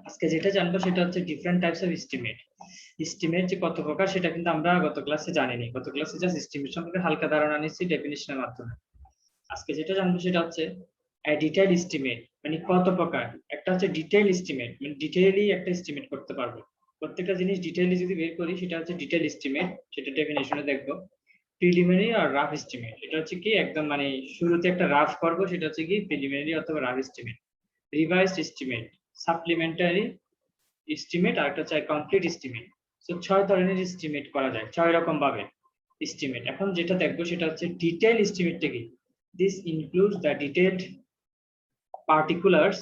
আজকে যেটা জানবো সেটা হচ্ছে different types of estimate. Estimate যে কত প্রকার সেটা কিন্তু আমরা গত ক্লাসে জানিনি। গত ক্লাসে জাস্ট এস্টিমেট সম্পর্কে হালকা ধারণা নিচ্ছি ডেফিনিশনের মাধ্যমে। আজকে যেটা জানবো সেটা হচ্ছে ডিটেইল এস্টিমেট, মানে কত প্রকার। একটা হচ্ছে ডিটেইল এস্টিমেট, মানে ডিটেইলি একটা এস্টিমেট করতে পারবো। প্রত্যেকটা জিনিস ডিটেইলি যদি বের করি সেটা হচ্ছে ডিটেইল এস্টিমেট, সেটা ডেফিনিশনে দেখবো। প্রিলিমিনারি আর রাফ এস্টিমেট, এটা হচ্ছে কি একদম মানে শুরুতে একটা রাফ করবো, সেটা হচ্ছে কি প্রিলিমিনারি অথবা rough estimate. Revised estimate, supplementary estimate, আর একটা হচ্ছে কমপ্লিট এস্টিমেট। সো 6 ধরনের এস্টিমেট করা যায়, 6 রকম ভাবে এস্টিমেট। এখন যেটা দেখবো সেটা হচ্ছে ডিটেইল এস্টিমেটটা কি। This includes the detailed particulars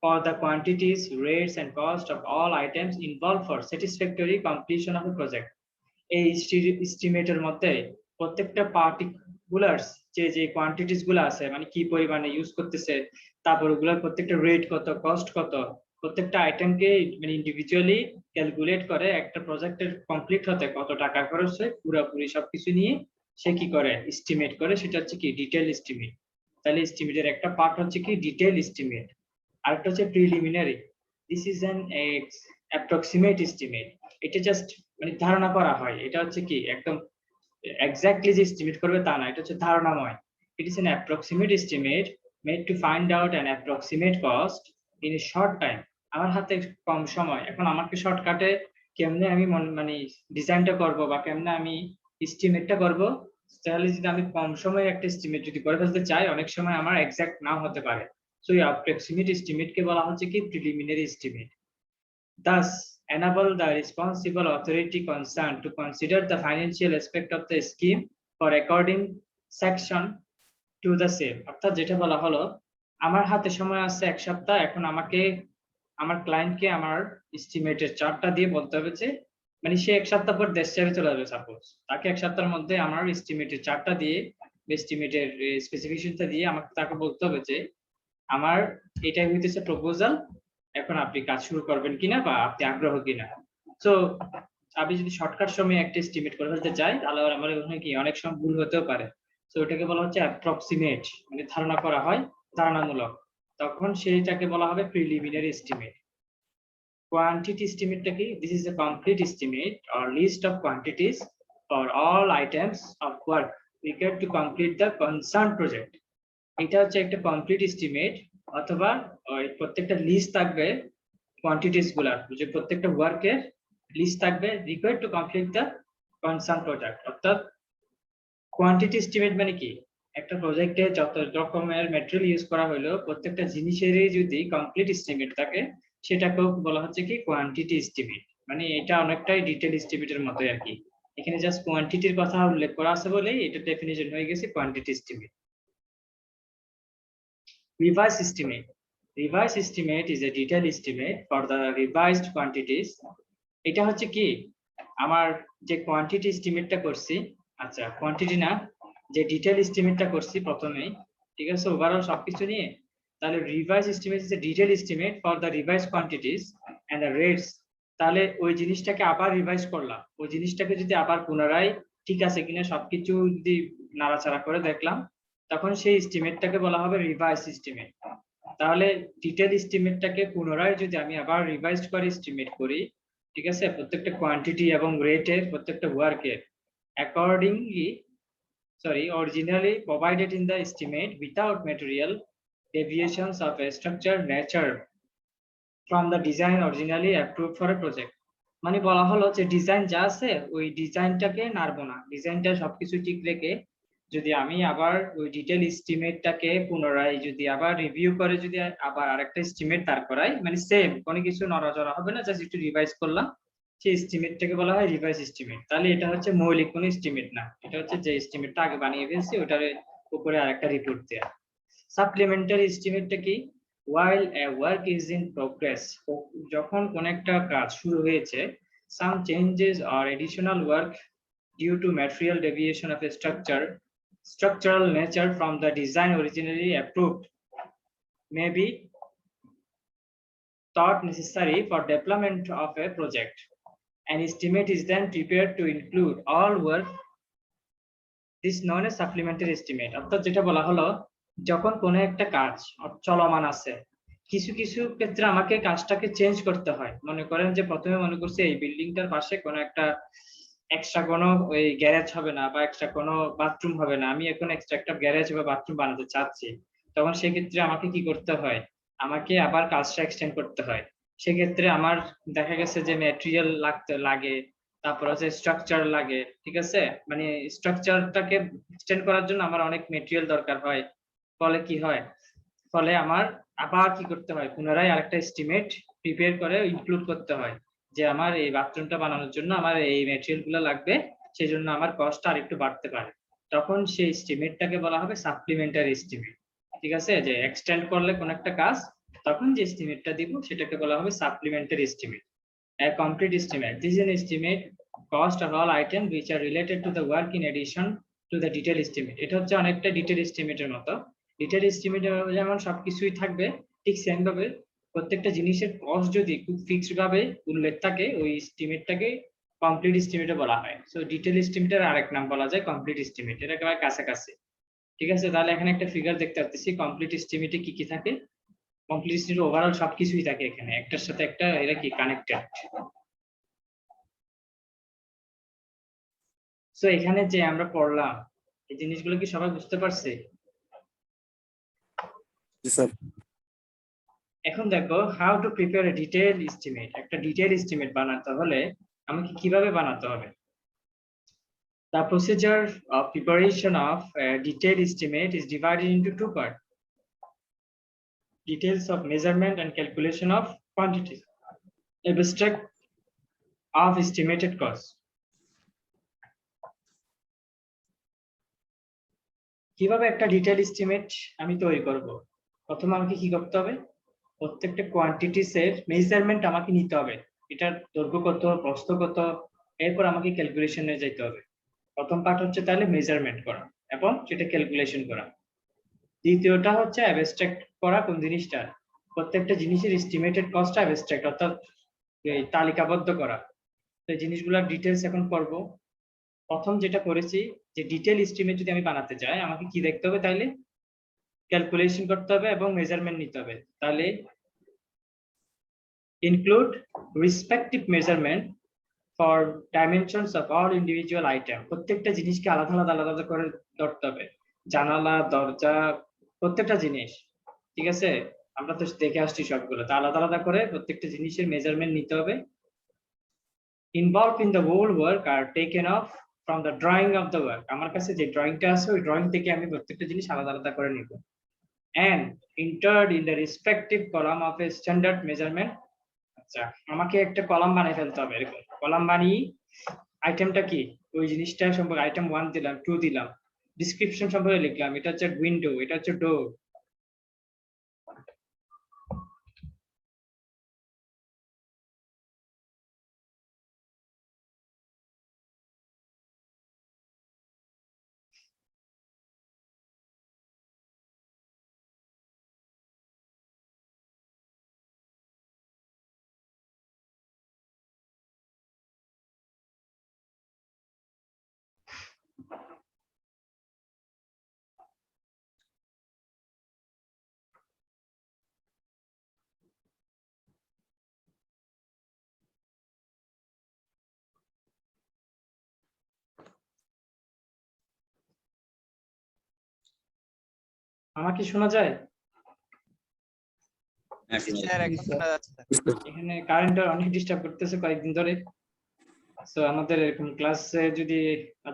for the quantities, rates and cost of all items involved for satisfactory completion of a project. এই এস্টিমেটের মধ্যে প্রত্যেকটা পার্টিকুলার্স, যে যে কোয়ান্টিটিস গুলো আছে, মানে কি পরিমাণে ইউজ করতেছে, তারপর ওগুলোর প্রত্যেকটা রেট কত, কস্ট কত, প্রত্যেকটা আইটেমকে মানে ইন্ডিভিজুয়ালি ক্যালকুলেট করে একটা প্রজেক্টের কমপ্লিট হতে কত টাকা খরচ হয় পুরোপুরি সবকিছু নিয়ে সে কি করে এস্টিমেট করে, সেটা হচ্ছে কি ডিটেইল এস্টিমেট। তাহলে এস্টিমেটের একটা পার্ট হচ্ছে কি ডিটেইল এস্টিমেট, আরেকটা হচ্ছে preliminary. This is an approximate estimate. এটা জাস্ট মানে ধারণা করা হয়, এটা হচ্ছে কি একদম এক্স্যাক্টলি যে এস্টিমেট করবে তা না, এটা হচ্ছে ধারণাময়। It is an approximate estimate made to find out an approximate cost in a short time. আমার হাতে কম সময়, এখন আমাকে শর্টকাটে কেমনে আমি মানে ডিজাইনটা করব বা কেমনে আমি এস্টিমেটটা করব, তাহলে যদি আমি কম সময়ে একটা এস্টিমেট যদি করে ফেলতে চাই, অনেক সময় আমার এক্সাক্ট নাও হতে পারে। সো এই অ্যাপ্রক্সিমেট এস্টিমেট কে বলা হচ্ছে কি preliminary estimate. Thus, enable the responsible authority concerned to consider the financial aspect of the scheme for according section to the same. অর্থাৎ যেটা বলা হলো, আমার হাতে সময় আছে 1 সপ্তাহ, এখন আমাকে আমার ক্লায়েন্টকে আমার এস্টিমেটের চার্টটা দিয়ে বলতে হবে যে, মানে সে 1 সপ্তাহ পর দেশ ছেড়ে চলে যাবে সাপোজ, তাকে 1 সপ্তাহের মধ্যে আমার এস্টিমেটের চার্টটা দিয়ে, এস্টিমেটের স্পেসিফিকেশনটা দিয়ে আমাকে তাকে বলতে হবে যে আমার এটাই হইতেছে প্রপোজাল, এখন আপনি কাজ শুরু করবেন কিনা বা আপনি আগ্রহ কিনা। সো আমি যদি শর্টকাট সময়ে একটা এস্টিমেট করে ফেলতে চাই, তাহলে আমার ওখানে কি অনেক সময় ভুল হতেও পারে। সো এটাকে বলা হচ্ছে অ্যাপ্রক্সিমেট, মানে ধারণা করা হয়, ধারণামূলক, তখন সেইটাকে বলা হবে প্রিলিমিনারি এস্টিমেট। কোয়ান্টিটি এস্টিমেটটা কি? This is a complete estimate or list of quantities for all items of work required to complete the concern project. এটা হচ্ছে একটা কমপ্লিট এস্টিমেট, অথবা ওই প্রত্যেকটা লিস্ট থাকবে কোয়ান্টিটিস গুলার, যে প্রত্যেকটা ওয়ার্কের লিস্ট থাকবে required to complete the concern project. অর্থাৎ কোয়ান্টিটি এস্টিমেট মানে কি, একটা প্রজেক্টে যত রকমের ম্যাটেরিয়াল ইউজ করা হলো প্রত্যেকটা জিনিসেরই যদি কমপ্লিট এস্টিমেট থাকে, সেটাকেও বলা হচ্ছে কি কোয়ান্টিটি এস্টিমেট। মানে এটা অনেকটাই ডিটেইল এস্টিমেটের মতোই আর কি। এখানে জাস্ট কোয়ান্টিটির কথা উল্লেখ করা আছে বলেই এটা ডেফিনিশন হয়ে গেছে quantity estimate. Revised estimate. Revised estimate is a detailed estimate for the revised quantities. এটা হচ্ছে কি আমার যে কোয়ান্টিটি এস্টিমেটটা করছি, আচ্ছা কোয়ান্টিটি না, যে ডিটেইল এস্টিমেটটা করছি প্রথমেই, ঠিক আছে, ওভারঅল সবকিছু নিয়ে, তাহলে revise estimate is a detail estimate for the revise quantities and the rates. তাহলে ওই জিনিসটাকে আবার রিভাইজ করলাম, ওই জিনিসটাকে যদি আবার পুনরায় ঠিক আছে কিনা সবকিছু যদি নাড়াচাড়া করে দেখলাম, তখন সেই এস্টিমেটটাকে বলা হবে রিভাইজ এস্টিমেট। তাহলে ডিটেইল এস্টিমেটটাকে পুনরায় যদি আমি আবার রিভাইজ করে এস্টিমেট করি, ঠিক আছে, প্রত্যেকটা কোয়ান্টিটি এবং রেটের প্রত্যেকটা ওয়ার্কের accordingly originally provided in the estimate without material deviations of a structure nature from the design originally approved for a project. মানে বলা হলো যে ডিজাইন যা আছে ওই ডিজাইনটাকে নাড়বো না, ডিজাইনটা সবকিছু ঠিক রেখে যদি আমি আবার ওই ডিটেইল এস্টিমেটটাকে পুনরায় যদি আবার রিভিউ করে যদি আবার আরেকটা এস্টিমেট দাঁড় করাই, মানে সেম কোনো কিছু নড়াচড়া হবে না, জাস্ট একটু রিভাইজ করলাম, সেই এস্টিমেটটাকে বলা হয় রিভাইজ এস্টিমেট। তাহলে এটা হচ্ছে মৌলিক কোনো এস্টিমেট না, এটা হচ্ছে যে এস্টিমেটটা আগে বানিয়ে ফেলছি ওটার উপরে আরেকটা রিপোর্ট দেয়া। সাপ্লিমেন্টারি এস্টিমেটটা কি? while a work is in progress, যখন কোন একটা কাজ শুরু হয়েছে, some changes or additional work due to material deviation of a structural nature from the design originally approved may be thought necessary for development of a project. An estimate is then prepared to include all work. This known as supplementary estimate. অর্থাৎ যেটা বলা হলো, যখন কোনো একটা কাজ চলমান আছে, কিছু কিছু ক্ষেত্রে আমাকে কাজটাকে চেঞ্জ করতে হয়। মনে করেন যে প্রথমে মনে করছি এই বিল্ডিংটার পাশে কোনো একটা এক্সট্রা কোনো ওই গ্যারেজ হবে না বা এক্সট্রা কোনো বাথরুম হবে না, আমি এখন এক্সট্রা একটা গ্যারেজ বা বাথরুম বানাতে চাচ্ছি। তখন সেক্ষেত্রে আমাকে কি করতে হয়, আমাকে আবার কাজটা এক্সটেন্ড করতে হয়। সেক্ষেত্রে আমার দেখা গেছে যে ম্যাটেরিয়াল লাগে, তারপর হচ্ছে স্ট্রাকচার লাগে, ঠিক আছে। মানে স্ট্রাকচারটাকে এক্সটেন্ড করার জন্য আমার অনেক ম্যাটেরিয়াল দরকার হয়। ফলে কি হয়, ফলে আমার আবার কি করতে হয়, পুনরায় আরেকটা এস্টিমেট প্রিপেয়ার করে ইনক্লুড করতে হয় যে আমার এই বাথরুমটা বানানোর জন্য আমার এই ম্যাটেরিয়াল গুলো লাগবে, সেই জন্য আমার কস্ট আর একটু বাড়তে পারে। তখন সেই এস্টিমেটটাকে বলা হবে সাপ্লিমেন্টারি এস্টিমেট। ঠিক আছে, যে এক্সটেন্ড করলে কোন একটা কাজ, তখন যে এস্টিমেটটা দিব সেটাকে বলা হবে supplementary estimate. A complete estimate. This is an estimate cost of all items which are related to the work in addition to the detail estimate. এটা হচ্ছে অনেকটা ডিটেল এস্টিমেটের মতো। ডিটেল এস্টিমেটে যেমন সবকিছুই থাকবে, ঠিক সেম ভাবে প্রত্যেকটা জিনিসের কস্ট যদি খুব ফিক্সড ভাবে উল্লেখ থাকে, ওই এস্টিমেটটাকে কমপ্লিট এস্টিমেটে বলা হয়। সো ডিটেল এস্টিমেটের আরেক নাম বলা যায় কমপ্লিট এস্টিমেট, এটা একেবারে কাছাকাছি। ঠিক আছে, তাহলে এখানে একটা ফিগার দেখতে পাচ্ছি কমপ্লিট এস্টিমেটে কি কি থাকে। কমপ্লিট এস্টিমেট ওভারঅল সবকিছুই থাকে এখানে, একটার সাথে একটা এরা কি কানেক্টেড। সো এখানে যে আমরা পড়লাম, এই জিনিসগুলো কি সবাই বুঝতে পারছে? জি স্যার। এখন দেখো how to prepare a detail estimate. একটা ডিটেইল এস্টিমেট বানাতে হলে আমাকে কিভাবে বানাতে হবে? The procedure of preparation of a detailed estimate is divided into two parts: details of measurement and calculation of quantities, abstract of estimated cost. কিভাবে একটা detail estimate আমি তৈরি করব? প্রথমে আমাকে কি করতে হবে, প্রত্যেকটা কোয়ান্টিটিস এর মেজারমেন্ট আমাকে নিতে হবে। এটার দৈর্ঘ্য কত, প্রস্থ কত, এরপর আমাকে ক্যালকুলেশনে যেতে হবে। প্রথম পার্ট হচ্ছে তাহলে মেজারমেন্ট করা এবং সেটা ক্যালকুলেশন করা। দ্বিতীয়টা হচ্ছে অ্যাবস্ট্রাক্ট করা কোন জিনিসটা, প্রত্যেকটা জিনিসের এস্টিমেটেড কস্টটা অ্যাবস্ট্রাক্ট অর্থাৎ এই তালিকাবদ্ধ করা। তো এই জিনিসগুলোর ডিটেইলস এখন করব। প্রথম যেটা করেছি যে ডিটেইল এস্টিমেট যদি আমি বানাতে চাই, আমাকে কি দেখতে হবে, তাইলে ক্যালকুলেশন করতে হবে এবং মেজারমেন্ট নিতে হবে। তাহলে include respective measurement for dimensions of all individual item. প্রত্যেকটা জিনিসকে আলাদা আলাদা আলাদা করে ধরতে হবে, জানালা দরজা প্রত্যেকটা জিনিস। ঠিক আছে, আমরা তো দেখে আসছি সবগুলো, তা আলাদা আলাদা করে প্রত্যেকটা জিনিসের মেজারমেন্ট নিতে হবে। Involved in the whole work are taken off from the drawing of the work. আমার কাছে যে ড্রয়িংটা আছে ওই ড্রয়িং থেকে আমি প্রত্যেকটা জিনিস আলাদা আলাদা করে নিব। And entered in the respective column of a standard measurement. আচ্ছা, আমাকে একটা কলাম বানিয়ে ফেলতে হবে। এরকম কলাম বানিয়ে আইটেমটা কি, ওই জিনিসটা সম্পর্কে আইটেম 1 দিলাম, 2 দিলাম, ডেসক্রিপশন সম্পর্কে লিখলাম, এটা হচ্ছে উইন্ডো, এটা হচ্ছে ডোর। আমাকে শোনা যায়? এখানে কারেন্টের অনেক ডিস্টার্ব করতেছে কয়েকদিন ধরে। সো আমাদের এরকম ক্লাসে যদি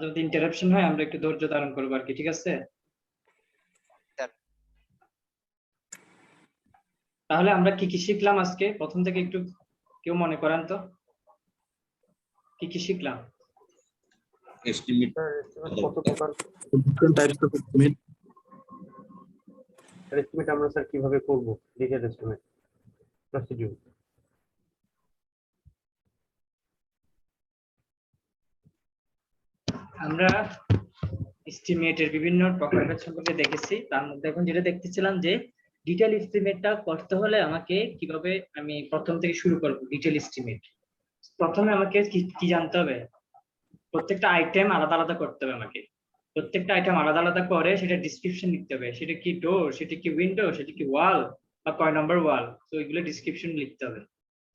যদি ইন্টারাপশন হয়, আমরা একটু ধৈর্য ধারণ করবো আর কি, ঠিক আছে? তাহলে আমরা কি কি শিখলাম আজকে, প্রথম থেকে একটু কেউ মনে করেন তো কি কি শিখলাম? এস্টিমেট কত প্রকার, different types of estimate. Estimate আমরা স্যার কিভাবে করব, ডিটেইল এস্টিমেট প্রসিডিউর। আমরা এস্টিমেটের বিভিন্ন প্রকারভেদ সম্পর্কে দেখেছি। তার মধ্যে এখন যেটা দেখতেছিলাম যে ডিটেইল এস্টিমেটটা করতে হলে আমাকে কিভাবে আমি প্রথম থেকে শুরু করব। ডিটেইল এস্টিমেট প্রথমে আমাকে কি জানতে হবে, প্রত্যেকটা আইটেম আলাদা আলাদা করতে হবে আমাকে। প্রত্যেকটা আইটেম আলাদা আলাদা করে সেটা ডেসক্রিপশন লিখতে হবে, সেটা কি ডোর, সেটা কি উইন্ডো, সেটা কি ওয়াল, বা কয় নম্বর ওয়াল, তো এগুলো ডিসক্রিপশন লিখতে হবে।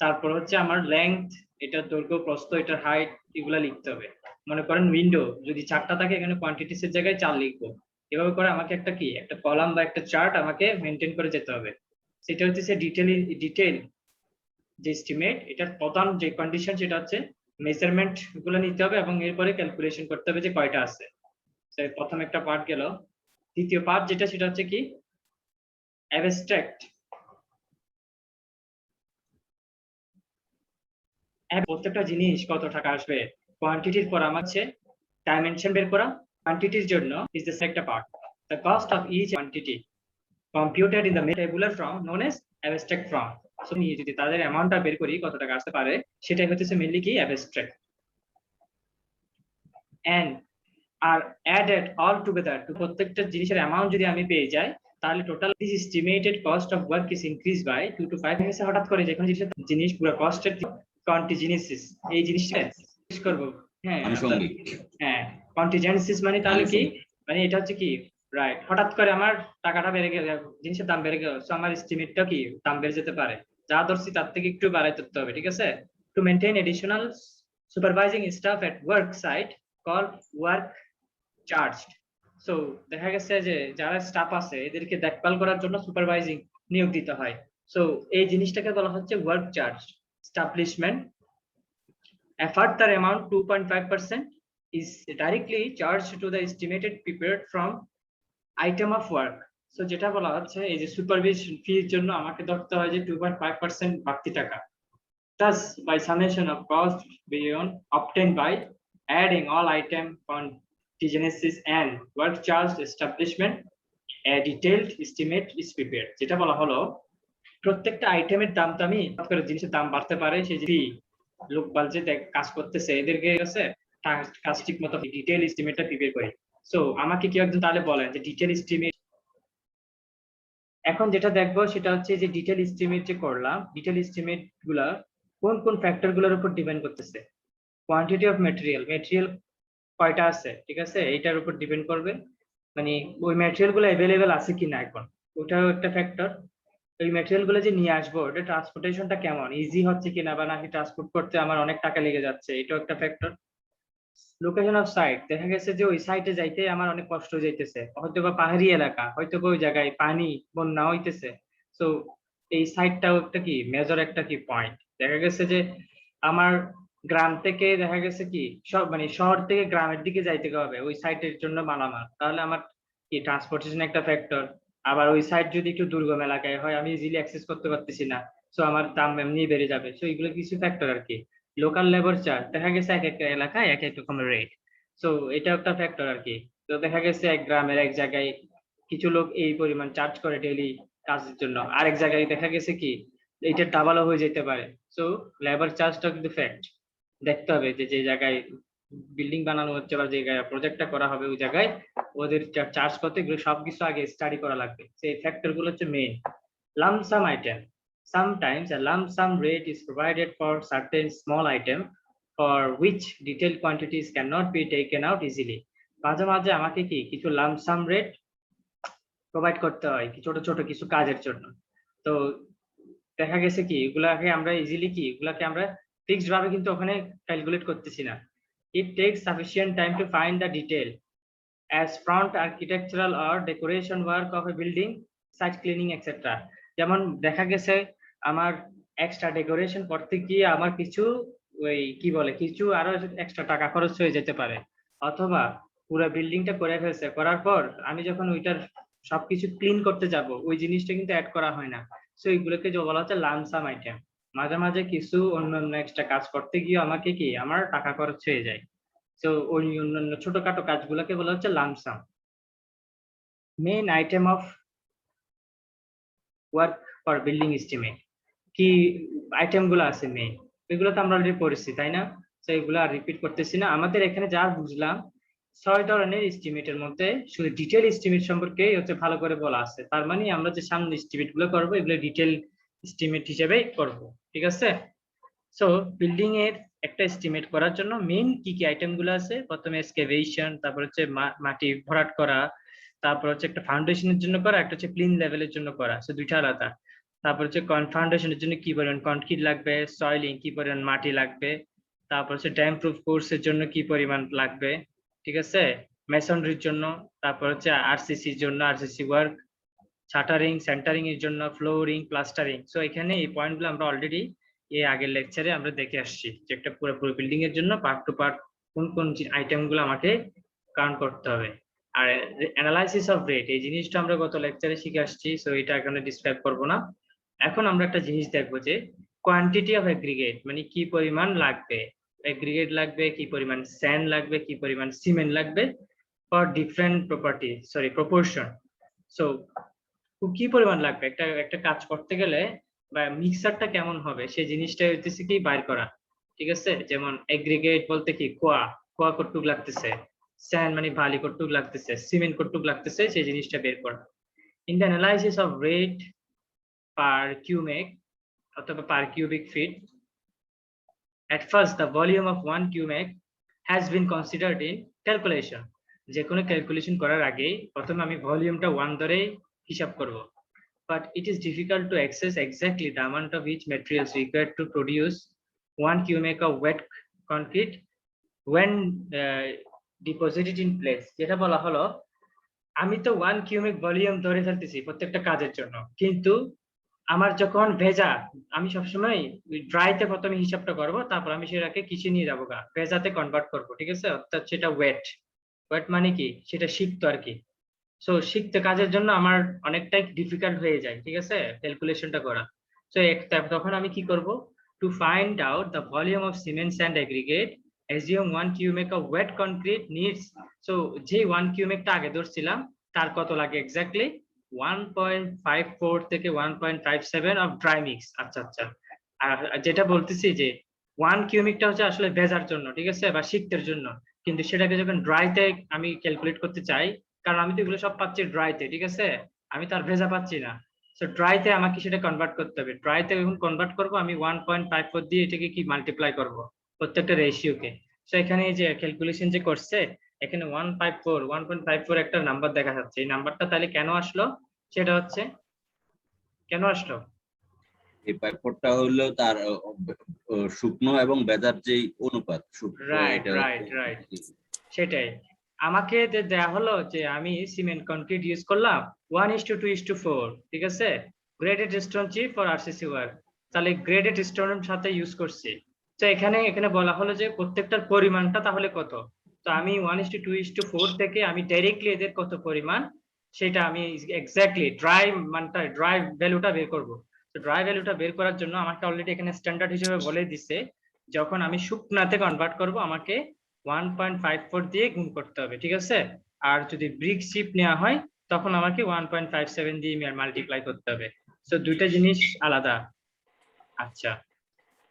তারপর হচ্ছে আমার লেংথ, এটার দৈর্ঘ্য প্রস্থ, এটার হাইট, এগুলো লিখতে হবে। মনে করেন উইন্ডো যদি 4টা থাকে, এখানে কোয়ান্টিটিস এর জায়গায় 4 লিখবো। এভাবে করে আমাকে একটা কলাম বা একটা চার্ট আমাকে মেনটেন করে যেতে হবে। সেটা হচ্ছে ডিটেল যে এস্টিমেট, এটার প্রধান যে কন্ডিশন সেটা হচ্ছে মেজারমেন্ট গুলো নিতে হবে এবং এরপরে ক্যালকুলেশন করতে হবে যে কয়টা আছে। প্রথম একটা পার্ট গেল। দ্বিতীয় পার্ট যেটা সেটা হচ্ছে কি অ্যাবস্ট্রাক্ট। প্রত্যেকটা জিনিস কত টাকা আসবে, কোয়ান্টিটির পর আমার হচ্ছে ডাইমেনশন বের করা। কোয়ান্টিটির জন্য ইজ দ্য একটা part, the cost of each quantity computed in the tabular form known as abstract form. So নিয়ে যদি তাদের অ্যামাউন্টটা বের করি কত টাকা আসতে পারে, সেটাই হচ্ছে মেইনলি কি abstract, and are added all together to প্রত্যেকটা জিনিসের অ্যামাউন্ট যদি আমি পেয়ে যাই, তাহলে total this estimated cost of work is increase by 2 to 5। হয়েছে হঠাৎ করে যে কোনো জিনিস পুরো কস্টের কন্টিজেন্সিস, এই জিনিসটা করব। হ্যাঁ হ্যাঁ, কন্টিজেন্সিস মানে তাহলে কি, মানে এটা হচ্ছে কি রাইট, হঠাৎ করে আমার টাকাটা বেড়ে গেল, জিনিসের দাম বেড়ে গেল, সো আমার এস্টিমেটটা কি দাম বেড়ে যেতে পারে, যা ধরছি তার থেকে একটু বাড়াই করতে হবে, ঠিক আছে। To maintain additional supervising staff at work site call work charged. So দেখা গেছে যে যারা স্টাফ আছে এদেরকে দেখভাল করার জন্য সুপারভাইজিং নিয়োগ দিতে হয়। সো এই জিনিসটাকে বলা হচ্ছে work charge. Establishment a further amount 2.5% is directly charged to the estimated prepared from item of work. So যেটা বলা হচ্ছে এই যে সুপারভিশন ফির জন্য আমাকে ধরতে হয় যে 2.5% বাড়তি টাকা। Thus, by summation of cost beyond obtained by adding all item contingencies and work charge establishment, a detailed estimate is prepared. যেটা বলা হলো প্রত্যেকটা আইটেমের দাম তো আমি করে জিনিসের দাম বাড়তে পারে, সেই যে লোকবল যে কাজ করতেছে এদেরকে কাছে কাজ ঠিক মতো ডিটেইল এস্টিমেটটা প্রিপেয়ার করি। সো আমাকে কেউ একজন তাহলে বলেন যে ডিটেইল এস্টিমেট। এখন যেটা দেখবো সেটা হচ্ছে যে ডিটেইল এস্টিমেট যে করলাম, ডিটেইল এস্টিমেট গুলা কোন কোন ফ্যাক্টর গুলোর উপর ডিপেন্ড করতেছে। কোয়ান্টিটি অফ ম্যাটেরিয়াল, ম্যাটেরিয়াল কয়টা আছে, ঠিক আছে, এইটার উপর ডিপেন্ড করবে। মানে ওই ম্যাটেরিয়াল গুলো অ্যাভেলেবেল আছে কিনা এখন, ওটাও একটা ফ্যাক্টর। এই ম্যাটেরিয়াল গুলো যে নিয়ে আসবো এটা ট্রান্সপোর্টেশনটা কেমন, ইজি হচ্ছে কিনা, বা নাকি ট্রান্সপোর্ট করতে আমার অনেক টাকা লেগে যাচ্ছে, এটাও একটা ফ্যাক্টর। লোকেশন অফ সাইট, দেখা গেছে যে ওই সাইটে যাইতে আমার অনেক কষ্ট যাইতেছে, হয়তো বা পাহাড়ি এলাকা, হয়তো বা ওই জায়গায় পানি বন্যা হইতেছে। তো এই সাইটটাও একটা কি মেজর একটা কি পয়েন্ট। দেখা গেছে যে আমার গ্রাম থেকে দেখা গেছে কি সব মানে শহর থেকে গ্রামের দিকে যাইতে হবে ওই সাইটের জন্য মালামাল, তাহলে আমার কি ট্রান্সপোর্টেশন একটা ফ্যাক্টর। আবার ওই সাইট যদি একটু দুর্গম এলাকায় হয়, আমি ইজিলি অ্যাক্সেস করতে পারতেছি না, তো আমার দাম এমনি বেড়ে যাবে। তো এগুলো কিছু ফ্যাক্টর আর কি। লোকাল লেবার চার্জ, দেখা গেছে এক একটা এলাকায় এক এক রকমের রেট, তো এটা একটা ফ্যাক্টর আর কি। তো দেখা গেছে এক গ্রামের এক জায়গায় কিছু লোক এই পরিমাণ চার্জ করে ডেইলি কাজের জন্য, আরেক জায়গায় দেখা গেছে কি এটা ডাবলও হয়ে যেতে পারে। সো লেবার চার্জটা কিন্তু ফ্যাক্ট। দেখতে হবে যে যে জায়গায় বিল্ডিং বানানো হচ্ছে বা যে জায়গায় প্রজেক্টটা করা হবে ওই জায়গায় ওদের চার্জ কত, এগুলো সবকিছু আগে স্টাডি করা লাগবে। সেই ফ্যাক্টর গুলো হচ্ছে main. Lump some item, sometimes a lump sum rate is provided for certain small item for which detailed quantities cannot be taken out easily. মাঝে মাঝে আমাকে কি কিছু লাম্প সাম রেট প্রোভাইড করতে হয় কি ছোট ছোট কিছু কাজের জন্য। তো দেখা গেছে কি এগুলাকে আমরা ইজিলি কি এগুলাকে আমরা ফিক্সড ভাবে কিন্তু ওখানে ক্যালকুলেট করতেছি না। It takes sufficient time to find the detail as front architectural or decoration work of a building, site cleaning, etc. যেমন দেখা গেছে আমার এক্সট্রা ডেকোরেশন করতে গিয়ে আমার কিছু ওই কি বলে কিছু আরো এক্সট্রা টাকা খরচ হয়ে যেতে পারে, অথবা পুরো বিল্ডিংটা করে ফেলছে, করার পর আমি যখন ওইটার সবকিছু ক্লিন করতে যাব ওই জিনিসটা কিন্তু অ্যাড করা হয় না। সো এইগুলোকে যে বলা হচ্ছে লাম্প সাম আইটেম। মাঝে মাঝে কিছু অন্যান্য এক্সট্রা কাজ করতে গিয়ে আমাকে কি আমার টাকা খরচ হয়ে যায়। তো ওই অন্যান্য ছোটখাটো কাজগুলোকে বলা হচ্ছে lump some. Main item of work for building estimate, কি আইটেম গুলো আছে মেইন, এগুলো তো আমরা অলরেডি পড়েছি তাই না। তো এগুলো আর রিপিট করতেছি না। আমাদের এখানে যা বুঝলাম 6 ধরনের এস্টিমেটের মধ্যে শুধু ডিটেল এস্টিমেট সম্পর্কে হচ্ছে ভালো করে বলা আছে। তার মানে আমরা যে সামনে এস্টিমেট গুলো করবো এগুলো ডিটেল এস্টিমেট হিসেবে করব, ঠিক আছে। সো বিল্ডিং এর একটা এস্টিমেট করার জন্য মেইন কি কি আইটেম গুলো আছে, প্রথমে এক্সকেভেশন, তারপর হচ্ছে মাটি ভরাট করা, তারপর হচ্ছে একটা ফাউন্ডেশনের জন্য করা, একটা হচ্ছে প্লিন লেভেলের জন্য করা, সো দুইটা আলাদা। তারপর হচ্ছে ফাউন্ডেশনের জন্য কি পরিমাণ কনক্রিট লাগবে, সয়েলিং কি পরিমাণ মাটি লাগবে, তারপর হচ্ছে ড্যাম প্রুফ কোর্সের জন্য কি পরিমাণ লাগবে, ঠিক আছে, মেসনরির জন্য, তারপর হচ্ছে আরসিসির জন্য আরসিসি ওয়ার্ক, শাটারিং সেন্টারিং এর জন্য, ফ্লোরিং, প্লাস্টারিং। সো এখানে এই পয়েন্টগুলো আমরা অলরেডি এই আগের লেকচারে আমরা দেখে আসছি যে একটা পুরো বিল্ডিং এর জন্য পার্ট টু পার্ট কোন কোন আইটেমগুলো আমাকে কাউন্ট করতে হবে। আর অ্যানালাইসিস অফ রেট এই জিনিসটা আমরা গত লেকচারে শিখে আসছি, সো এটা এখানে ডিসক্রাইব করব না। এখন আমরা একটা জিনিস দেখবো যে কোয়ান্টিটি অফ এগ্রিগেট মানে কি পরিমাণ লাগবে, এগ্রিগেট লাগবে, কি পরিমাণ স্যান্ড লাগবে, কি পরিমাণ সিমেন্ট লাগবে for different property proportion. So কি পরিমাণ লাগবে একটা একটা কাজ করতে গেলে, বা মিক্সারটা কেমন হবে সেই জিনিসটা হইতেছে কি বাইর করা, ঠিক আছে। যেমন এগ্রিগেট বলতে কি কোয়া কোয়া কতটুক লাগতেছে, স্যান্ড মানে বালি কতটুক লাগতেছে, সিমেন্ট কতটুক লাগতেছে সেই জিনিসটা বের করা। In the analysis of rate per cumec অথবা per cubic feet, at first the volume of 1 cubic has been considered in calculation. যে কোনো ক্যালকুলেশন করার আগে প্রথমে আমি ভলিউমটা 1 ধরে হিসাব করব। But it is difficult to access exactly the amount of each materials required to produce 1 cubic of wet concrete when deposited in place. যেটা বলা হলো আমি তো 1 কিউবিক ভলিউম ধরে ফেলতেছি প্রত্যেকটা কাজের জন্য, কিন্তু আমার যখন ভেজা আমি সবসময় ড্রাইতে প্রথমে হিসাবটা করব, তারপর আমি সেটাকে কিসে নিয়ে যাবো ভেজাতে কনভার্ট করব, ঠিক আছে। অর্থাৎ সেটা ওয়েট, ওয়েট মানে কি সেটা সিক্ত আর কি। সো শিখতে কাজের জন্য আমার অনেকটাই ডিফিকাল্ট হয়ে যায়, ঠিক আছে, ক্যালকুলেশনটা করা। সো তখন আমি কি করব, to find out the volume of cement sand aggregate assume 1 cubic of wet concrete needs, so যে 1 কিউবিকটা আগে ধরছিলাম তার কত লাগে এক্স্যাক্টলি 1.54 থেকে 1.57 অফ ড্রাই মিক্স। আচ্ছা আচ্ছা, আর যেটা বলতেছি যে 1 কিউবিকটা হচ্ছে আসলে ভেজার জন্য, ঠিক আছে, বা সিক্তের জন্য, কিন্তু সেটাকে যখন ড্রাইতে আমি ক্যালকুলেট করতে চাই, কারণ আমি তো এগুলো সব পাচ্ছি ড্রাইতে, ঠিক আছে, আমি তার ভেজা পাচ্ছি না। সো ড্রাইতে আমাকে সেটা কনভার্ট করতে হবে, ড্রাইতে যখন কনভার্ট করব আমি 1.54 দিয়ে এটাকে কি মাল্টিপ্লাই করব প্রত্যেকটা রেশিওকে। সো এখানে এই যে ক্যালকুলেশন যে করছে এখানে 1.54 একটা নাম্বার দেখা যাচ্ছে, এই নাম্বারটা তাহলে কেন আসলো, সেটা হচ্ছে কেন আসলো, এই পাইপটা হলো তার শুকনো এবং ভেজার যে অনুপাত, রাইট রাইট রাইট, সেটাই। আমাকে দেয়া হলো যে আমি সিমেন্ট কনক্রিট ইউজ করলাম 1:2:4, ঠিক আছে, graded stone chip for RCC work, তাহলে গ্রেডেড স্টোনের সাথে ইউজ করছি। তো এখানে বলা হলো যে প্রত্যেকটার পরিমাণটা তাহলে কত, তো আমি 1:2:4 থেকে আমি ডাইরেক্টলি এদের কত পরিমাণ সেটা আমি এক্স্যাক্টলি ড্রাই ভ্যালুটা বের করব। তো ড্রাই ভ্যালুটা বের করার জন্য আমাকে অলরেডি এখানে স্ট্যান্ডার্ড হিসেবে বলে দিছে যখন আমি শুকনাতে কনভার্ট করব আমাকে 1.54 দিয়ে গুণ করতে হবে, ঠিক আছে। আর যদি ব্রিক চিপ নেওয়া হয় তখন আমাকে 1.57 দিয়ে মাল্টিপ্লাই করতে হবে। সো দুইটা জিনিস আলাদা। আচ্ছা,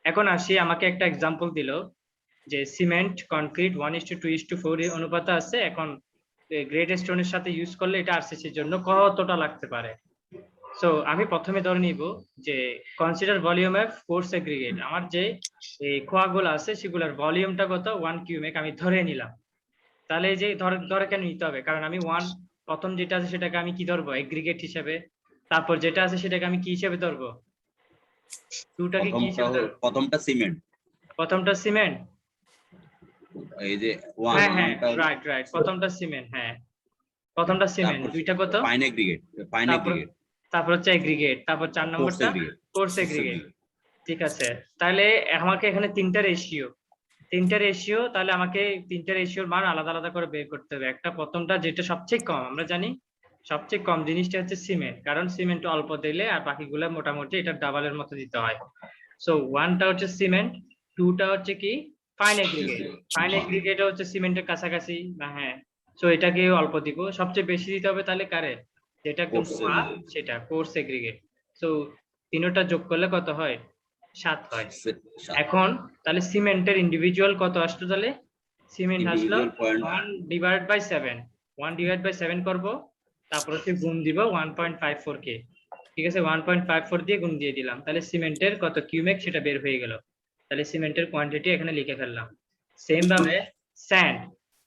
এখন আসি, আমাকে একটা এক্সাম্পল দিল যে সিমেন্ট কনক্রিট 1:2:4 এর অনুপাত আছে, এখন গ্রেড স্টোনের সাথে ইউজ করলে এটা আরসিসির জন্য কতটা লাগতে পারে। সো আমি প্রথমে ধরে নিব যে consider volume of course aggregate, আমার যে এই খোয়াগুলো আছে সেগুলোর ভলিউমটা কত 1 কিউবিক আমি ধরে নিলাম। তাহলে এই যে ধরে কেন নিতে হবে, কারণ আমি প্রথম যেটা আছে সেটাকে আমি কি ধরবো এগ্রিগেট হিসেবে, তারপর যেটা আছে সেটাকে আমি কি হিসেবে ধরবো, দুটাকে কি হিসেবে ধরবো, প্রথমটা সিমেন্ট, প্রথমটা সিমেন্ট, এই যে হ্যাঁ হ্যাঁ রাইট রাইট, প্রথমটা সিমেন্ট, হ্যাঁ প্রথমটা সিমেন্ট, দুইটা কত ফাইন এগ্রিগেট, তারপর হচ্ছে এগ্রিগেট, তারপর 4 নম্বরটা কোর্স এগ্রিগেট, ঠিক আছে। তাহলে আমাকে এখানে তিনটা রেশিও, তাহলে আমাকে তিনটা রেশিওর মান আলাদা আলাদা করে বের করতে হবে। একটা প্রথমটা যেটা সবচেয়ে কম, আমরা জানি সবচেয়ে কম জিনিসটা হচ্ছে সিমেন্ট, কারণ সিমেন্ট অল্প দিলে আর বাকিগুলো মোটামুটি এটা ডাবলের মতো দিতে হয়। সো 1টা হচ্ছে সিমেন্ট, 2টা হচ্ছে কি ফাইন এগ্রিগেট হচ্ছে সিমেন্টের কাছাকাছি না, হ্যাঁ, সো এটাকে অল্প দিব, সবচেয়ে বেশি দিতে হবে তাহলে কারে, যেটা একদম সেটা কোর্স এগ্রিগেট। সো তিনটা যোগ করলে কত হয়, 7 হয়। এখন তাহলে সিমেন্টের ইন্ডিভিজুয়াল কত আসলো, তাহলে সিমেন্ট আসলো 1/7 করব, তারপর হচ্ছে গুণ দিব 1.54 কে, ঠিক আছে, 1.54 দিয়ে গুণ দিয়ে দিলাম, তাহলে সিমেন্টের কত কিউমেক সেটা বের হয়ে গেল। তাহলে সিমেন্টের কোয়ান্টিটি এখানে লিখে ফেললাম। সেম ভাবে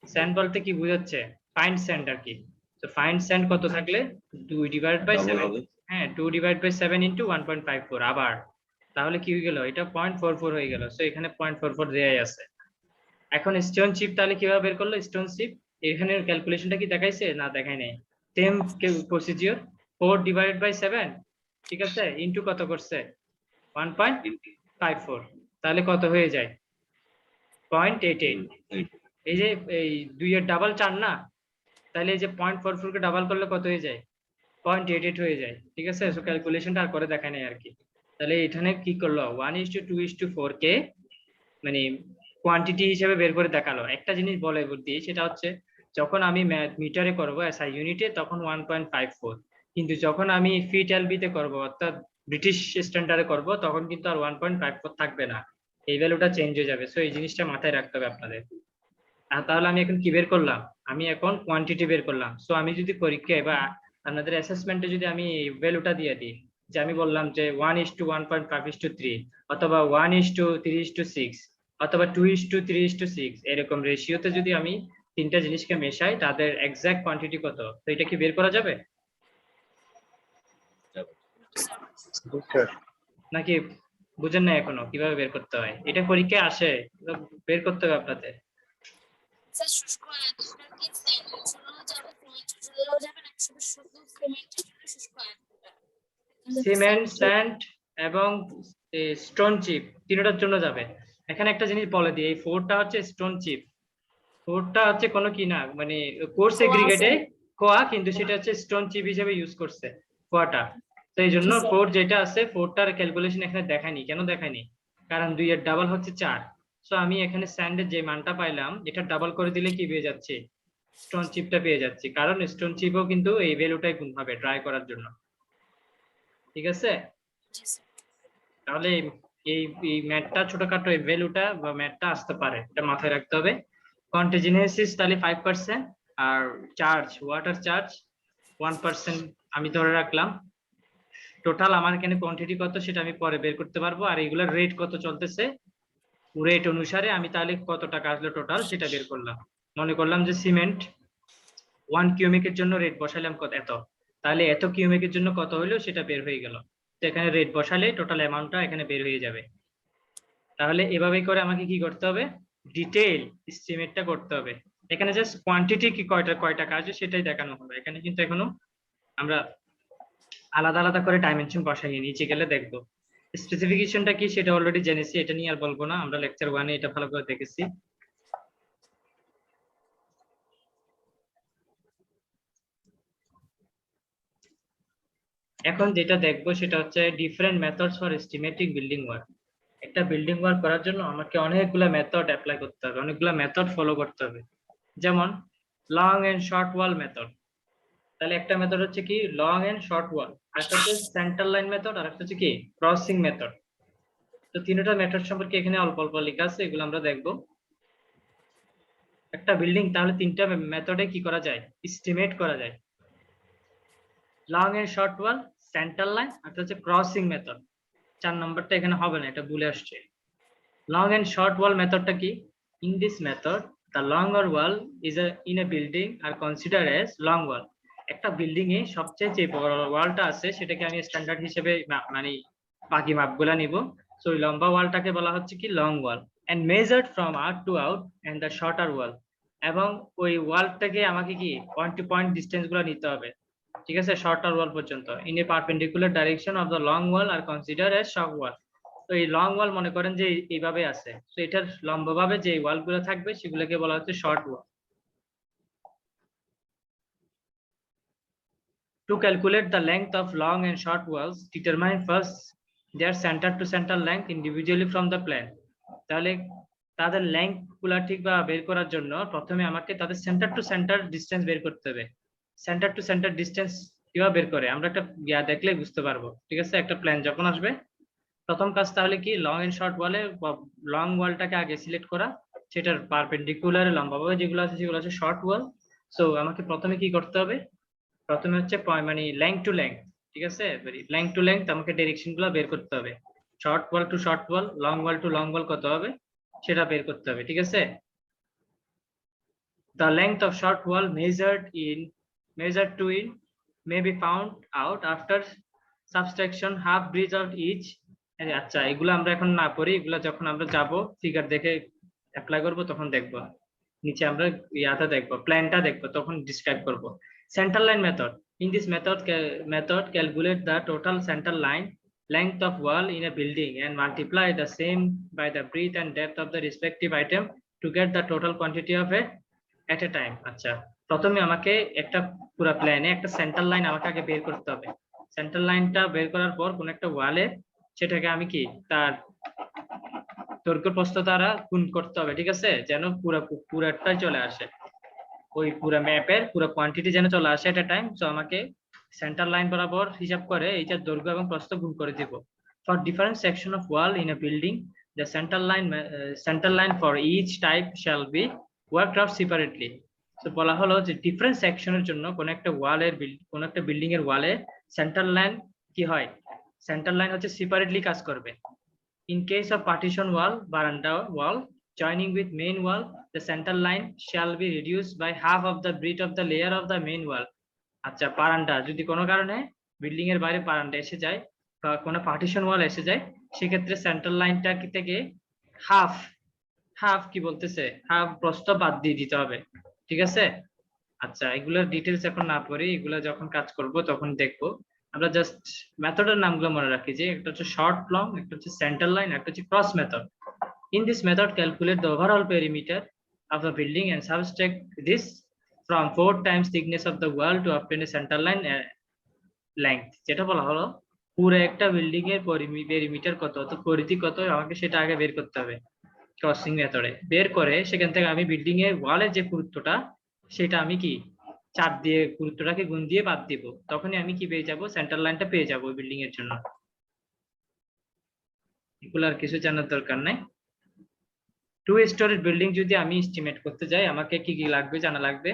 স্যান্ড বলতে কি বোঝাচ্ছে, ফাইন স্যান্ড আর কি। তো ফাইন স্যান্ড কত থাকলে 2/7, হ্যাঁ 2 ডিভাইড বাই 7 ইন্টু 1.54 আবার, তাহলে কি হয়ে গেল, এটা 0.44 হয়ে গেল। সো এখানে 0.44 দেয়াই আছে। এখন স্টোন চিপ তাহলে কিভাবে বের করলো স্টোন চিপ, এখানে ক্যালকুলেশনটা কি দেখাইছে না দেখাই নাই, সেম প্রসিজিওর 4 ডিভাইডেড বাই 7, ঠিক আছে, ইনটু কত করছে 1.54, তাহলে কত হয়ে যায় 0.88। এই যে এই 2 এর ডাবল 4 না, তাহলে এই যে 0.44 কে ডাবল করলে কত হয়ে যায় 0.88 হয়ে যায়, ঠিক আছে। সো ক্যালকুলেশনটা আর করে দেখাই নাই আর কি। তাহলে এখানে কি করলো 1:2:4 কে মানে কোয়ান্টিটি হিসেবে বের করে দেখালো। একটা জিনিস বলে বুদ্ধি, সেটা হচ্ছে যখন আমি মিটারে করব এসআই ইউনিটে তখন 1.54, কিন্তু যখন আমি ফিট এলবি তে করব অর্থাৎ ব্রিটিশ স্ট্যান্ডার্ডে করব তখন কিন্তু আর 1.54 থাকবে না, এই ভ্যালুটা চেঞ্জ হয়ে যাবে। সো এই জিনিসটা মাথায় রাখতে হবে আপনাদের। আর তাহলে আমি এখন কি বের করলাম, আমি এখন কোয়ান্টিটি বের করলাম। সো আমি যদি পরীক্ষায় বা আপনাদের অ্যাসেসমেন্টে যদি আমি ভ্যালুটা দিয়ে দিই, যে আমি বললাম যে 1:1.5:3 অথবা 1:3:6 অথবা 2:3:6 এরকম রেশিওতে যদি আমি তিনটা জিনিসকে মেশাই তাদের এক্সাক্ট কোয়ান্টিটি কত, তো এটা কি বের করা যাবে নাকি বুঝেন না এখনো কিভাবে বের করতে হয়? এটা পরীক্ষায় আসে, বের করতে হবে আপনাদের। স্যার শুষ্ক আয়তনটা কি স্যান্ডের জন্য যাবে, সিমেন্টের জন্য যাবে নাকি শুধু শুধু সিমেন্টের জন্য শুষ্ক আয়তনটা? সিমেন্ট, স্যান্ড এবং স্টোন চিপ তিনটার জন্য যাবে। এখানে একটা জিনিস বলে দিই, এই 4টা হচ্ছে স্টোন চিপ, 4টা হচ্ছে কোনো কি না মানে কোর্স এগ্রিগেটে কোয়া, কিন্তু সেটা হচ্ছে স্টোন চিপ হিসেবে ইউজ করছে কোয়াটা। তো এই জন্য 4 যেটা আছে 4টার ক্যালকুলেশন এখানে দেখায়নি। কেন দেখায়নি, কারণ 2 এর ডাবল হচ্ছে 4। সো আমি এখানে স্যান্ডের যে মানটা পাইলাম এটা ডাবল করে দিলে কি পেয়ে যাচ্ছে স্টোন চিপটা পেয়ে যাচ্ছি, কারণ স্টোন চিপও কিন্তু এই ভ্যালুটাই গুণ হবে ট্রাই করার জন্য, ঠিক আছে। তাহলে এই এই ম্যাথটা ছোটখাটো এই ভ্যালুটা বা ম্যাথটা আসতে পারে, এটা মাথায় রাখতে হবে। কন্টিজিনিয়াসিস তাহলে 5%, আর চার্জ ওয়াটার চার্জ 1% আমি ধরে রাখলাম। টোটাল আমার এখানে কোয়ান্টিটি কত সেটা আমি পরে বের করতে পারবো, আর এগুলোর রেট কত চলতেছে রেট অনুসারে আমি তাহলে কত টাকা আসলো টোটাল সেটা বের করলাম। মনে করলাম যে সিমেন্ট 1 কিউমেকের জন্য রেট বসালাম কত এত, তাহলে এত কিউমেকের জন্য কত হলো সেটা বের হয়ে গেল। তো এখানে রেট বসালে টোটাল অ্যামাউন্টটা এখানে বের হয়ে যাবে। তাহলে এভাবেই করে আমাকে কি করতে হবে ডিটেইল এস্টিমেটটা করতে হবে। এখানে জাস্ট কোয়ান্টিটি কি কয়টা কাজ সেটাই দেখানো হবে, এখানে কিন্তু এখনো আমরা আলাদা আলাদা করে ডাইমেনশন বসাইনি, নিচে গেলে দেখবো। স্পেসিফিকেশনটা কি সেটা অলরেডি জেনেছি, এটা নিয়ে আর বলবো না, আমরা লেকচার 1-এ এটা ভালো করে দেখেছি। এখন যেটা দেখবো সেটা হচ্ছে different methods for estimating building work. একটা বিল্ডিং ওয়ার্ক করার জন্য আমাকে অনেকগুলা মেথড অ্যাপ্লাই করতে হবে, অনেকগুলা মেথড ফলো করতে হবে। যেমন long and short wall method, তাহলে একটা মেথড হচ্ছে কি লং এন্ড শর্ট ওয়াল, আরেকটা হচ্ছে সেন্টার লাইন মেথড, আর একটা হচ্ছে কি ক্রসিং মেথড। তো তিনটা মেথড সম্পর্কে এখানে অল্প অল্প লেখা আছে, এগুলো আমরা দেখবো। একটা বিল্ডিং তাহলে তিনটা মেথডে কি করা যায় এস্টিমেট করা যায়, long and short wall, centre line, আর হচ্ছে ক্রসিং মেথড। 4 নম্বরটা এখানে হবে না, এটা ভুলে আসছে। লং এন্ড শর্ট ওয়াল মেথডটা কি, in this method the longer wall is in a building are considered as long wall। একটা বিল্ডিং এ সবচেয়ে যে বড় ওয়ালটা আছে সেটাকে আমি স্ট্যান্ডার্ড হিসেবে মানে বাকি মাপগুলা নিব। সো ওই লম্বা ওয়ালটাকে বলা হচ্ছে কি long wall, and measured from out to out and the shorter wall। এবং ওই ওয়াল থেকে আমাকে কি পয়েন্ট টু পয়েন্ট ডিসটেন্স গুলো নিতে হবে, ঠিক আছে, শর্টার ওয়াল পর্যন্ত। In a perpendicular direction of the long wall আর কনসিডার এজ শর্ট ওয়াল। তো এই লং ওয়াল মনে করেন যে এইভাবে আছে, তো এটার লম্বভাবে যে ওয়াল গুলো থাকবে সেগুলোকে বলা হচ্ছে short wall. To calculate the length of long and short walls, determine first their center to center length individually from the plan। তাহলে তাদের লেংথ গুলা ঠিকভাবে বের করার জন্য প্রথমে আমাকে তাদের সেন্টার টু সেন্টার ডিসটেন্স বের করতে হবে। সেন্টার টু সেন্টার ডিসটেন্স কিভাবে বের করে আমরা একটা দেখলে বুঝতে পারবো, ঠিক আছে। একটা প্ল্যান যখন আসবে প্রথম কাজ তাহলে কি লং এন্ড শর্ট ওয়ালে লং ওয়ালটাকে আগে সিলেক্ট করা, সেটার পারপেন্ডিকুলার লম্বাভাবে যেগুলো আছে সেগুলো আছে শর্ট ওয়াল। সো আমাকে প্রথমে কি করতে হবে, প্রথমে হচ্ছে মানে লেংথ টু লেংথ, ঠিক আছে, লেংথ টু লেংথ আমাকে ডাইরেকশন গুলো বের করতে হবে। শর্ট ওয়াল টু শর্ট ওয়াল, লং ওয়াল টু লং ওয়াল কত হবে সেটা বের করতে হবে, ঠিক আছে। The length of short wall measured to in may be found out after subtraction half breadth of each. আচ্ছা এগুলো আমরা এখন না করি, এগুলো যখন আমরা যাব ফিগার দেখে অ্যাপ্লাই করব তখন দেখব, নিচে আমরা ইয়াটা দেখব, প্ল্যানটা দেখব, তখন ডিসক্রাইব করব। Centre line method, in this method calculate the total center line length of wall in a building and multiply the same by the breadth and depth of the respective item to get the total quantity of a at a time। আচ্ছা প্রথমে আমাকে একটা পুরো প্ল্যানে একটা centre line আমাকে আগে বের করতে হবে। সেন্টার লাইনটা বের করার পর কোন একটা ওয়ালে সেটাকে আমি কি তার দৈর্ঘ্য প্রস্থ দ্বারা গুণ করতে হবে, ঠিক আছে, যেন পুরাটাই চলে আসে, ওই পুরো ম্যাপের পুরো কোয়ান্টিটি যেন চলে আসে এট এ টাইম। সো আমাকে সেন্টার লাইন বরাবর হিসাব করে এইটার দৈর্ঘ্য এবং প্রস্থ গুণ করে দিব। For different section of wall in a building the center line for each type shall be worked out separately। তো বলা হলো যে ডিফারেন্ট সেকশনের জন্য কোন একটা ওয়ালের কোন একটা বিল্ডিং এর ওয়ালে সেন্টার লাইন কি হয়, সেন্টার লাইন হচ্ছে সেপারেটলি কাজ করবে। In case of partition wall, veranda wall joining with main wall, the center line shall be reduced by half of the breadth of the layer of the main wall। আচ্ছা বারান্দা যদি কোনো কারণে building এর বাইরে বারান্দা এসে যায় বা কোনো পার্টিশন ওয়াল এসে যায়, সেক্ষেত্রে সেন্টার লাইনটা থেকে হাফ কি বলতেছে, হাফ প্রস্থ বাদ দিয়ে দিতে হবে, ঠিক আছে। আচ্ছা এগুলোর ডিটেলস এখন না পড়ি, এগুলো যখন কাজ করব তখন দেখবো। আমরা জাস্ট মেথডের নামগুলো মনে রাখি, যে একটা হচ্ছে শর্ট লং, একটা হচ্ছে সেন্টার লাইন, একটা হচ্ছে cross method. In this method calculate the overall perimeter of the building and subtract this from 4 times thickness of the wall to obtain a center line length। যেটা বলা হলো পুরো একটা building এর পেরিমিটার কত, তো পরিধি কত আমাকে সেটা আগে বের করতে হবে ক্রসিং মেথডে। বের করে সেখান থেকে আমি বিল্ডিং এর ওয়ালের যে পুরুত্বটা সেটা আমি কি চাপ দিয়ে পুরুত্বটাকে গুণ দিয়ে বাদ দিব, তখনই আমি কি পেয়ে যাব, সেন্টার লাইনটা পেয়ে যাব ওই বিল্ডিং এর জন্য। এগুলো আর কিছু জানার দরকার নাই। 2 স্টোরি বিল্ডিং যদি আমি এস্টিমেট করতে যাই আমাকে কি কি লাগবে জানা লাগবে,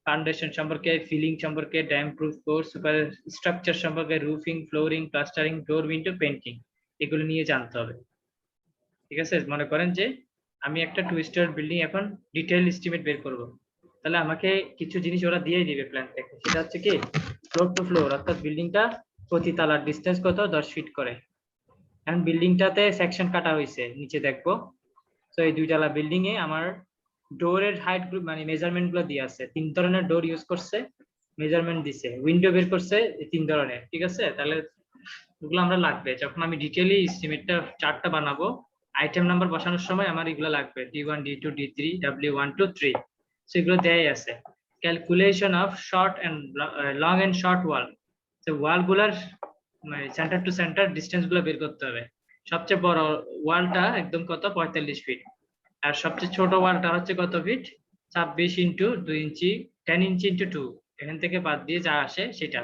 ফাউন্ডেশন সম্পর্কে, ফিলিং সম্পর্কে, dam proof course, super structure সম্পর্কে, রুফিং, ফ্লোরিং, প্লাস্টারিং, ডোর, উইন্ডো, পেইন্টিং, এগুলো নিয়ে জানতে হবে, ঠিক আছে। মনে করেন যে আমি একটা 2 স্টোর বিল্ডিং এখন ডিটেইল এস্টিমেট বের করব, তাহলে আমাকে কিছু জিনিস ওরা দিয়ে দিবে প্ল্যান থেকে, সেটা হচ্ছে কি ফ্লোর টু ফ্লোর, অর্থাৎ বিল্ডিংটা প্রতি তলার ডিসটেন্স কত, 10 ফিট করে। এখন বিল্ডিংটাতে সেকশন কাটা হয়েছে নিচে দেখবো। তো এই 2 তলা বিল্ডিং এ আমার ডোরের হাইট গ্রুপ মানে মেজারমেন্ট গুলো দিয়ে আছে, 3 ধরনের ডোর ইউজ করছে, মেজারমেন্ট দিছে, উইন্ডো বের করছে 3 ধরনের, ঠিক আছে। তাহলে ওগুলো আমরা লাগবে যখন আমি ডিটেইলি এস্টিমেটটা চার্টটা বানাবো, আইটেম নাম্বার বসানোর সময় আমার এগুলো লাগবে, D1 D2 D3 W1 2 3, সেগুলো দেয়াই আছে। Calculation of short and long and short wall, তো ওয়াল গুলার মানে সেন্টার টু সেন্টার ডিসটেন্স গুলো বের করতে হবে। সবচেয়ে বড় ওয়ালটা একদম কত, 45 ফিট, আর সবচেয়ে ছোট ওয়ালটা হচ্ছে কত ফিট, 26 ইন্টু 2 ইঞ্চি, 10 ইঞ্চি ইন্টু 2, এখান থেকে বাদ দিয়ে যা আসে সেটা।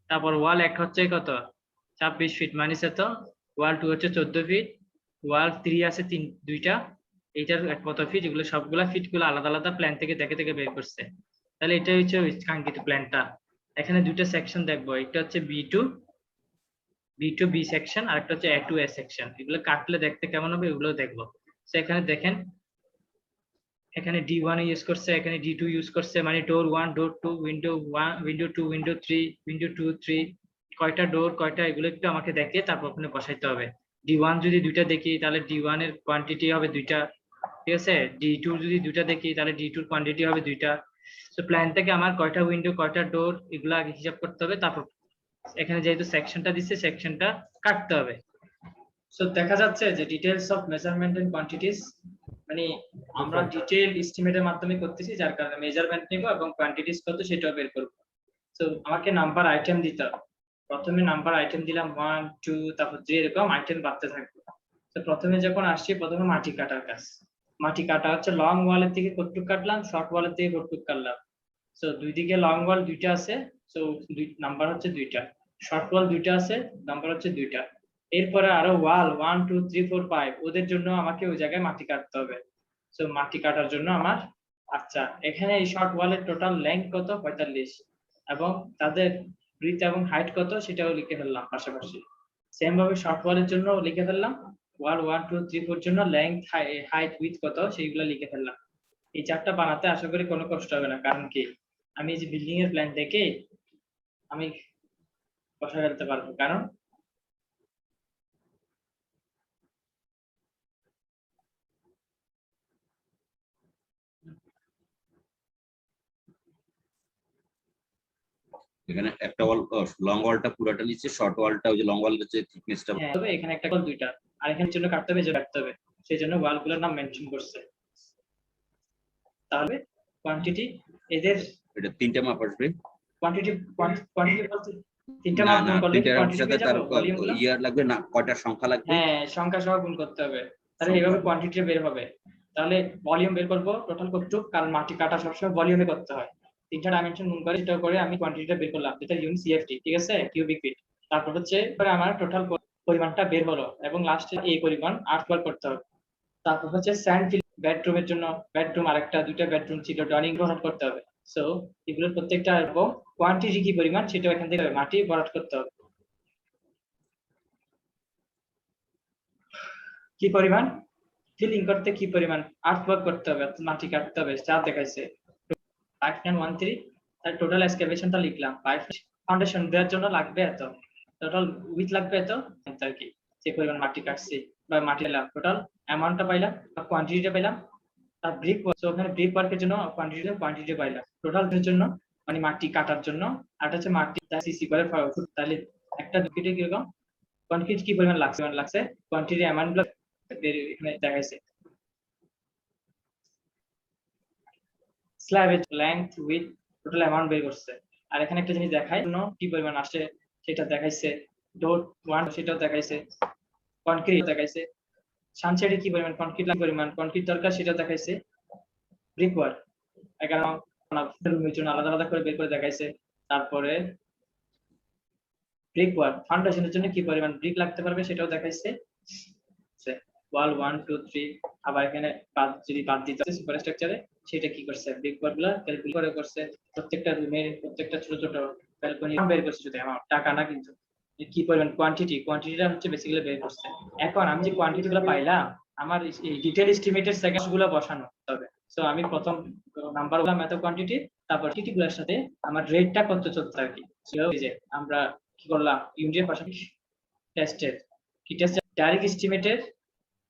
তারপর ওয়াল 1 হচ্ছে কত, 26 ফিট, মানে তো ওয়াল 2 হচ্ছে 14 ফিট, ওয়াল 3 আছে 2টা, এইটার কত ফিট, এগুলো সবগুলা ফিট গুলো আলাদা আলাদা প্ল্যান থেকে দেখে বের করছে। তাহলে এটা হচ্ছে কাঙ্ক্ষিত প্ল্যানটা। এখানে 2টা সেকশন দেখবো, একটা হচ্ছে B2 B সেকশন আর একটা হচ্ছে A2 A সেকশন, এগুলো কাটলে দেখতে কেমন হবে এগুলো দেখবো। তো এখানে দেখেন এখানে D1 ইউজ করছে, এখানে D2 ইউজ করছে, মানে ডোর 1 ডোর 2 উইন্ডো 1 উইন্ডো 2 উইন্ডো 3 উইন্ডো 2 3, কয়টা ডোর কয়টা এগুলো একটু আমাকে দেখে তারপর ওখানে বসাইতে হবে। D1 যদি 2টা দেখি তাহলে D1 এর কোয়ান্টিটি হবে 2টা, ঠিক আছে। D2 যদি 2টা দেখি তাহলে D2 এর কোয়ান্টিটি হবে 2টা। তো প্ল্যান থেকে আমার কয়টা উইন্ডো কয়টা ডোর এগুলো আগে হিসাব করতে হবে, তারপর এখানে যেহেতু সেকশনটা দিচ্ছে সেকশনটা কাটতে হবে। সো দেখা যাচ্ছে যে details of measurement and quantities, মানে আমরা ডিটেইল এস্টিমেটের মাধ্যমে করতেছি, যার কারণে মেজারমেন্ট নিব এবং কোয়ান্টিটিস কত সেটাও বের করব। তো আমাকে নাম্বার আইটেম দিতে হবে, প্রথমে নাম্বার আইটেম দিলাম 1 2 তারপর 3, এরকম আইটেম বাড়তে থাকবে। তো প্রথমে যখন আসছি প্রথমে মাটি কাটার কাজ, মাটি কাটা হচ্ছে লং ওয়ালের থেকে কতটুকু কাটলাম, শর্ট ওয়ালের থেকে কতটুকু কাটলাম। সো দুই দিকে লং ওয়াল 2টা আছে, সো নাম্বার হচ্ছে 2টা, শর্ট ওয়াল 2টা আছে, নাম্বার হচ্ছে 2টা। এরপরে আরো ওয়াল 1 2 3 4 5, ওদের জন্য আমাকে ওই জায়গায় মাটি কাটতে হবে। সো মাটি কাটার জন্য আমার, আচ্ছা এখানে এই শর্ট ওয়ালের টোটাল লেন্থ কত, 45, এবং তাদের ব্রিথ এবং হাইট কত সেটাও লিখে ফেললাম পাশাপাশি। সেম ভাবে শর্ট ওয়ালের জন্য লিখে ফেললাম, ওয়াল 1 2 3 4 জন্য লেন্থ হাইট উইথ কত সেইগুলো লিখে ফেললাম। এই চারটা বানাতে আশা করি কোনো কষ্ট হবে না, কারণ কি আমি যে বিল্ডিং এর প্ল্যান দেখে আমি বসা ফেলতে পারবো, কারণ এখানে একটা ওয়াল লং ওয়ালটা পুরোটা নিচ্ছে, শর্ট ওয়ালটা ওই যে লং ওয়ালের যে থিকনেসটা হ্যাঁ, তবে এখানে একটা কল দুইটা, আর এখানে জন্য কাটতে হবে, যে কাটতে হবে, সেই জন্য ওয়াল গুলোর নাম মেনশন করছে। তাহলে কোয়ান্টিটি এদের এটা 3টে মাপ আসবে। কোয়ান্টিটি বলতে তিনটা না মাপ না গুণ করলে কি 3টে মাপের কোয়ান্টিটি সাথে পেয়ে তার যাবো, ভলিউম গুলো? ইয়ার লাগবে না, কয়টা সংখ্যা লাগবে? হ্যাঁ, সংখ্যা সহ গুণ করতে হবে, তাহলে সংখ্যা। এইভাবে কোয়ান্টিটি বের হবে। তাহলে ভলিউম বের করব টোটাল কতটুক, কারণ মাটি কাটা সবসময় ভলিউমে করতে হয়। তিনটা ডাইমেনশন গুণ করে সেটা করে আমি কোয়ান্টিটিটা বের করলাম, যেটা ইউনিট সিএফটি, ঠিক আছে, কিউবিক ফিট। তারপর হচ্ছে পরে আমার টোটাল পরিমাণটা বের হলো, এবং লাস্টে এই পরিমাণ আর্টওয়ার্ক করতে হবে। তারপর হচ্ছে স্যান্ড ফিল বেডরুমের জন্য, বেডরুম আরেকটা দুইটা বেডরুম ছিল, ড্রয়িং ভরাট করতে হবে। সো এগুলোর প্রত্যেকটা কোয়ান্টিটি কি পরিমাণ সেটা এখান থেকে মাটি ভরাট করতে হবে। কি পরিমাণ ফিলিং করতে কি পরিমাণ আর্টওয়ার্ক করতে হবে, মাটি কাটতে হবে, যা দেখাইছে 5913। তার টোটাল এক্সকাভেশনটা লিখলাম, ফাউন্ডেশন দেওয়ার জন্য লাগবে এত, টোটাল উইথ লাগবে এত আর কি, যে পরিমাণ মাটি কাটছি বা মাটি এলাম, টোটাল অ্যামাউন্টটা পাইলাম, কোয়ান্টিটিটা পাইলাম। তার ব্রিক ওখানে ব্রিক ওয়ার্কের জন্য কোয়ান্টিটি পাইলাম, টোটাল এর জন্য মানে মাটি কাটার জন্য, আর হচ্ছে মাটি সিসি করে তাহলে একটা দুকিটে কিরকম কোয়ান্টিটি কি পরিমাণ লাগছে কোয়ান্টিটি অ্যামাউন্ট গুলো এখানে দেখাইছে। স্ল্যাবের লেংথ উইথ টোটাল অ্যামাউন্ট বের করছে। আর এখানে একটা জিনিস দেখায় কি পরিমাণ আসে সেটা দেখাইছে, ডোর ওয়ান সেটাও দেখাইছে, কনক্রিট দেখাইছে, সানশেডে কি পরিমাণ কনক্রিট দরকার সেটা দেখাইছে, ব্রিক ওয়ার্ক 11 রুমের জন্য আলাদা আলাদা করে বের করে দেখাইছে। তারপরে ব্রিক ওয়ার্ক ফাউন্ডেশনের জন্য কি পরিমাণ ব্রিক লাগতে পারবে সেটাও দেখাইছে। ওয়াল 1 2 3, আবার এখানে যদি বাদ দিতে হয় সুপার স্ট্রাকচারে, সেটা কি করছে, ব্রিক ওয়ার্ক গুলো ক্যালকুলেট করছে, প্রত্যেকটা রুমের প্রত্যেকটা ছোট ছোট ব্যালকনি বের করছে, শুধু অ্যামাউন্ট টাকা না কিন্তু, কি পরিমাণ কোয়ান্টিটিটা হচ্ছে বেসিক্যালি বের করছে। এখন আমি যে কোয়ান্টিটি গুলো পাইলাম, আমার এই ডিটেইল এস্টিমেটেড সেকেন্ডস গুলো বসানো হবে। সো আমি প্রথম নাম্বার বললাম এত কোয়ান্টিটি, তারপর কোয়ান্টিটি গুলোর সাথে আমার রেটটা কত চলতে আর কি। এই যে আমরা কি করলাম, ইউনিটের পাশাপাশি টেস্টের কি টেস্ট ডাইরেক্ট এস্টিমেটের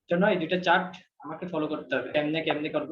জন্য এই দুটো চার্ট আমাকে ফলো করতে হবে। কেমনে করব,